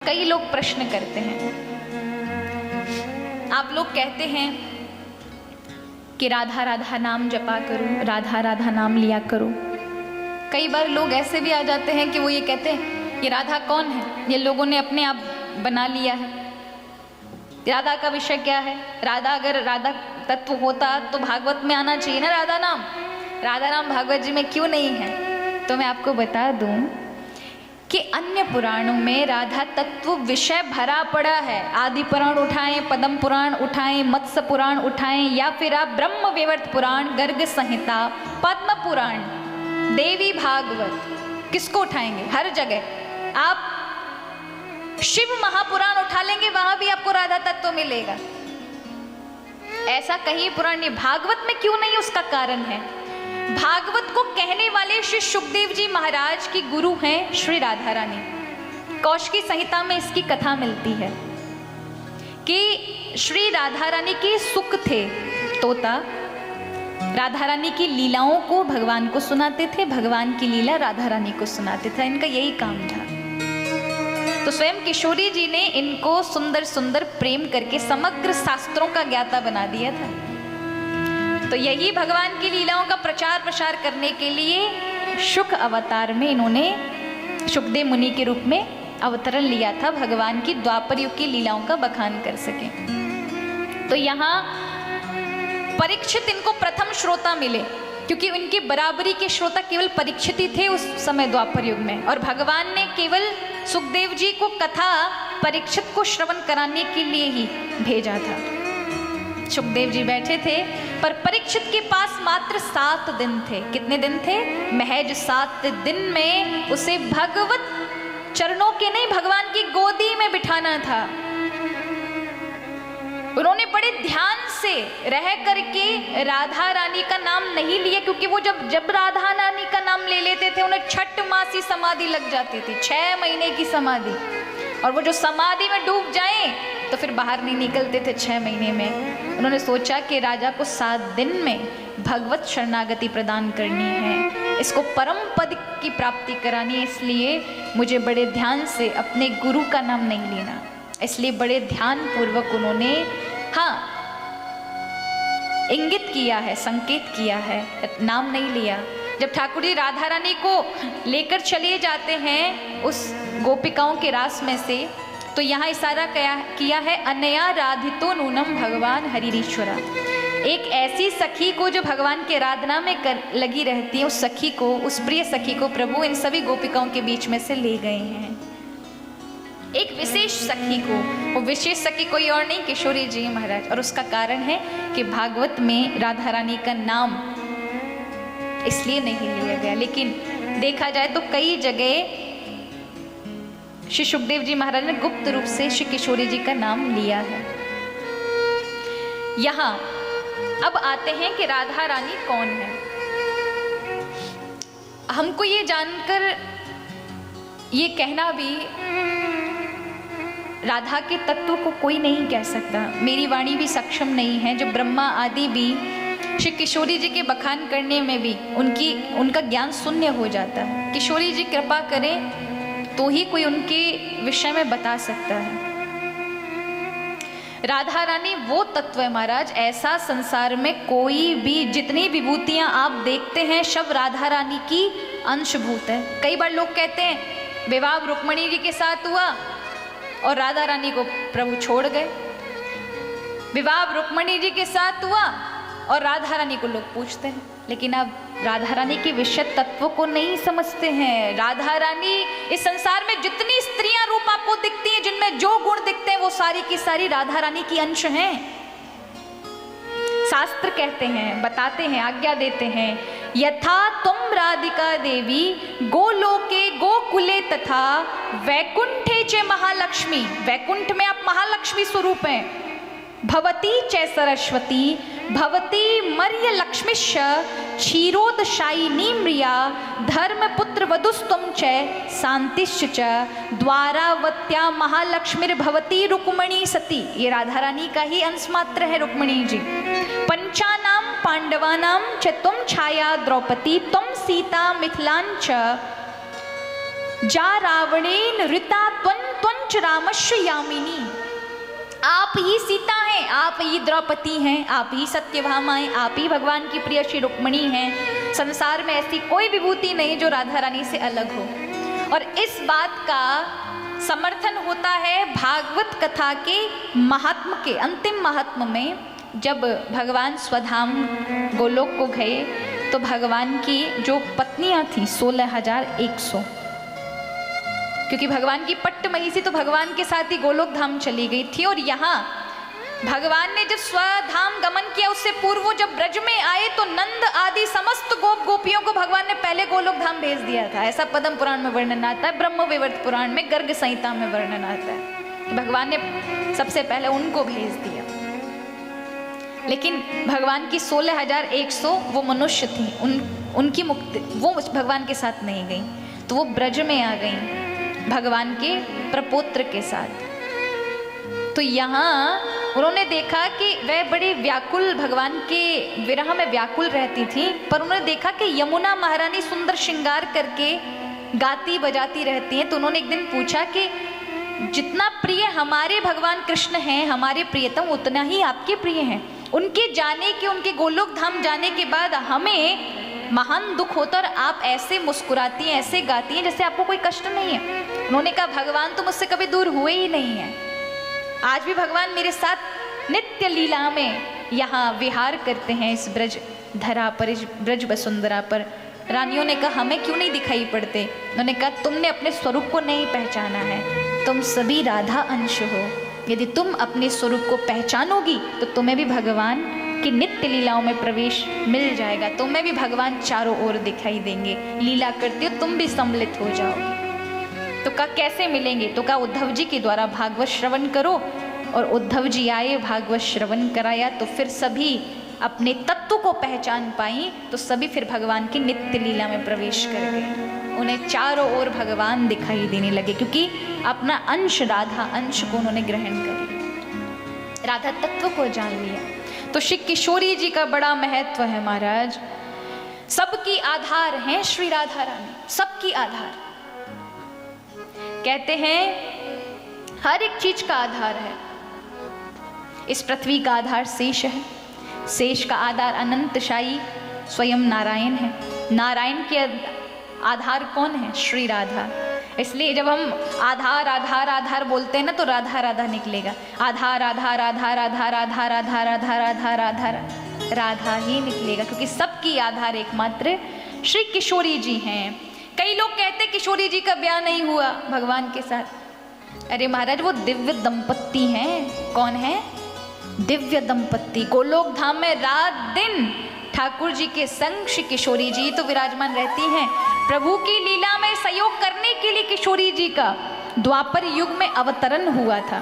कई लोग प्रश्न करते हैं, आप लोग कहते हैं कि राधा राधा नाम जपा करो, राधा राधा नाम लिया करो। कई बार लोग ऐसे भी आ जाते हैं कि वो ये कहते हैं ये राधा कौन है, ये लोगों ने अपने आप बना लिया है। राधा का विषय क्या है? राधा, अगर राधा तत्व होता तो भागवत में आना चाहिए ना राधा नाम। राधा नाम भागवत जी में क्यों नहीं है? तो मैं आपको बता दूं कि अन्य पुराणों में राधा तत्व विषय भरा पड़ा है। आदि पुराण उठाएं, पद्म पुराण उठाएं, मत्स्य पुराण उठाएं, या फिर आप ब्रह्म वैवर्त पुराण, गर्ग संहिता, पद्म पुराण, देवी भागवत, किसको उठाएंगे? हर जगह आप शिव महापुराण उठा लेंगे, वहां भी आपको राधा तत्व मिलेगा। ऐसा कहीं पुराण नहीं। भागवत में क्यों नहीं, उसका कारण है। भागवत को कहने वाले श्री सुखदेव जी महाराज की गुरु हैं श्री राधा रानी। कौशिकी संहिता में इसकी कथा मिलती है कि श्री राधा रानी के सुख थे तोता, राधा रानी की लीलाओं को भगवान को सुनाते थे, भगवान की लीला राधा रानी को सुनाते थे। इनका यही काम था। तो स्वयं किशोरी जी ने इनको सुंदर सुंदर प्रेम करके समग्र शास्त्रों का ज्ञाता बना दिया था। तो यही भगवान की लीलाओं का प्रचार प्रसार करने के लिए शुक अवतार में इन्होंने शुकदेव मुनि के रूप में अवतरण लिया था, भगवान की द्वापर युग की लीलाओं का बखान कर सके। तो यहाँ परीक्षित इनको प्रथम श्रोता मिले, क्योंकि उनकी बराबरी के श्रोता केवल परीक्षित ही थे उस समय द्वापर युग में, और भगवान ने केवल सुखदेव जी को कथा परीक्षित को श्रवण कराने के लिए ही भेजा था। सुखदेव जी बैठे थे, पर परीक्षित के पास मात्र 7 दिन थे। कितने दिन थे? महज 7 दिन में उसे भगवत चरणों के नहीं, भगवान की गोदी में बिठाना था। उन्होंने बड़े ध्यान से रह करके राधा रानी का नाम नहीं लिया, क्योंकि वो जब राधा रानी का नाम ले लेते थे उन्हें 6 मासी समाधि लग जाती थी, 6 महीने की समाधि, और वो जो समाधि में डूब जाएं तो फिर बाहर नहीं निकलते थे 6 महीने में। उन्होंने सोचा कि राजा को 7 दिन में भगवत शरणागति प्रदान करनी है, इसको परम पद की प्राप्ति करानी है, इसलिए मुझे बड़े ध्यान से अपने गुरु का नाम नहीं लेना। इसलिए बड़े ध्यान पूर्वक उन्होंने इंगित किया है, संकेत किया है, नाम नहीं लिया। जब ठाकुर जी राधा रानी को लेकर चले जाते हैं उस गोपिकाओं के रास में से, तो यहाँ इशारा किया है अनया राधितो नूनम भगवान हरिरीश्वरा। एक ऐसी सखी को जो भगवान के आराधना में लगी रहती है, उस सखी को, उस प्रिय सखी को प्रभु इन सभी गोपिकाओं के बीच में से ले गए हैं। एक विशेष सखी को, वो विशेष सखी कोई और नहीं, किशोरी जी महाराज। और उसका कारण है कि भागवत में राधा रानी का नाम इसलिए नहीं लिया गया, लेकिन देखा जाए तो कई जगह श्री सुखदेव जी महाराज ने गुप्त रूप से श्री किशोरी जी का नाम लिया है। यहाँ अब आते हैं कि राधा रानी कौन है। हमको ये जानकर ये कहना भी, राधा के तत्व को कोई नहीं कह सकता, मेरी वाणी भी सक्षम नहीं है। जो ब्रह्मा आदि भी श्री किशोरी जी के बखान करने में भी उनका ज्ञान शून्य हो जाता है। किशोरी जी कृपा करें तो ही कोई उनके विषय में बता सकता है। राधा रानी वो तत्व है महाराज, ऐसा संसार में कोई भी, जितनी विभूतियां आप देखते हैं सब राधा रानी की अंशभूत है। कई बार लोग कहते हैं विवाह रुक्मणी जी के साथ हुआ और राधा रानी को प्रभु छोड़ गए, विवाह रुक्मणी जी के साथ हुआ और राधा रानी को लोग पूछते हैं, लेकिन अब राधा रानी के विषय तत्व को नहीं समझते हैं। राधा रानी, इस संसार में जितनी स्त्रियां रूप आपको दिखती हैं, जिनमें जो गुण दिखते हैं, वो सारी की सारी राधा रानी की अंश हैं। शास्त्र कहते हैं, बताते हैं, आज्ञा देते हैं, यथा तुम राधिका देवी गोलोके गोकुले तथा वैकुंठे च महालक्ष्मी, वैकुंठ में आप महालक्ष्मी स्वरूप हैं, भवती च सरस्वती भवती मर्य लक्ष्मीश्च क्षीरोदशायिनी म्रिया धर्मपुत्र वधुस्तुम च शांतिश्च च द्वारावत्या महालक्ष्मीर्भवती रुक्मणी सती। ये राधा रानी का ही अंश मात्र है रुक्मणी जी। पंचानाम पांडवानाम च तुम छाया द्रौपदी तुम सीता मिथिलांच जा रावणेन ऋता त्वंच रामस्य यामिनी। आप ही सीता हैं, आप ही द्रौपदी हैं, आप ही सत्यभामा हैं, आप ही भगवान की प्रिय श्री रुक्मिणी हैं। संसार में ऐसी कोई विभूति नहीं जो राधा रानी से अलग हो। और इस बात का समर्थन होता है भागवत कथा के महात्म के अंतिम महात्म में। जब भगवान स्वधाम गोलोक को गए तो भगवान की जो पत्नियां थी 16,100, क्योंकि भगवान की पट्ट महिषी तो भगवान के साथ ही गोलोक धाम चली गई थी। और यहाँ भगवान ने जब स्वधाम गमन किया उससे पूर्व जब ब्रज में आए तो नंद आदि समस्त गोप गोपियों को भगवान ने पहले गोलोक धाम भेज दिया था। ऐसा पद्म पुराण में वर्णन आता है, ब्रह्म वैवर्त पुराण में, गर्ग संहिता में वर्णन आता है। भगवान ने सबसे पहले उनको भेज दिया। लेकिन भगवान की 16,100 वो मनुष्य थी, उनकी मुक्ति वो भगवान के साथ नहीं गई, तो वो ब्रज में आ गई भगवान के प्रपोत्र के साथ। तो यहाँ उन्होंने देखा कि वह बड़ी व्याकुल भगवान के विरह में व्याकुल रहती थी, पर उन्होंने देखा कि यमुना महारानी सुंदर श्रृंगार करके गाती बजाती रहती हैं। तो उन्होंने एक दिन पूछा कि जितना प्रिय हमारे भगवान कृष्ण हैं, हमारे प्रियतम, उतना ही आपके प्रिय हैं। उनके जाने के, उनके गोलोक धाम जाने के बाद हमें महान दुख होता और आप ऐसे मुस्कुराती हैं, ऐसे गाती हैं जैसे आपको कोई कष्ट नहीं है। उन्होंने कहा भगवान तो मुझसे कभी दूर हुए ही नहीं है, आज भी भगवान मेरे साथ नित्य लीला में यहाँ विहार करते हैं इस ब्रज धरा पर, इस ब्रज वसुंधरा पर। रानियों ने कहा हमें क्यों नहीं दिखाई पड़ते? उन्होंने कहा तुमने अपने स्वरूप को नहीं पहचाना है, तुम सभी राधा अंश हो। यदि तुम अपने स्वरूप को पहचानोगी तो तुम्हें भी भगवान की नित्य लीलाओं में प्रवेश मिल जाएगा, तुम्हें भी भगवान चारों ओर दिखाई देंगे, लीला करते हो तुम भी सम्मिलित हो जाओगे। तो कहा कैसे मिलेंगे? तो कहा उद्धव जी के द्वारा भागवत श्रवण करो। और उद्धव जी आए, भागवत श्रवण कराया, तो फिर सभी अपने तत्व को पहचान पाई, तो सभी फिर भगवान की नित्य लीला में प्रवेश कर गए। उन्हें चारों ओर भगवान दिखाई देने लगे, क्योंकि अपना अंश, राधा अंश को उन्होंने ग्रहण कर लिया, राधा तत्व को जान लिया। तो श्री किशोरी जी का बड़ा महत्व है महाराज। सबकी आधार हैं श्री राधा रानी, सबकी आधार। कहते हैं हर एक चीज का आधार है। इस पृथ्वी का आधार शेष है, शेष का आधार अनंतशायी स्वयं नारायण है, नारायण के आधार कौन है? श्री राधा। इसलिए जब हम आधार आधार आधार बोलते हैं ना तो राधा राधा निकलेगा। आधार आधार आधार आधार आधार आधार आधार आधार आधार राधा ही निकलेगा, क्योंकि सबकी आधार एकमात्र श्री किशोरी जी हैं। कई लोग कहते किशोरी जी का ब्याह नहीं हुआ भगवान के साथ। अरे महाराज वो दिव्य दंपत्ति हैं। कौन है? दिव्य दंपत्ति। गोलोक धाम में रात दिन ठाकुर जी के संग श्री किशोरी जी तो विराजमान रहती हैं। प्रभु की लीला में सहयोग करने के लिए किशोरी जी का द्वापर युग में अवतरण हुआ था।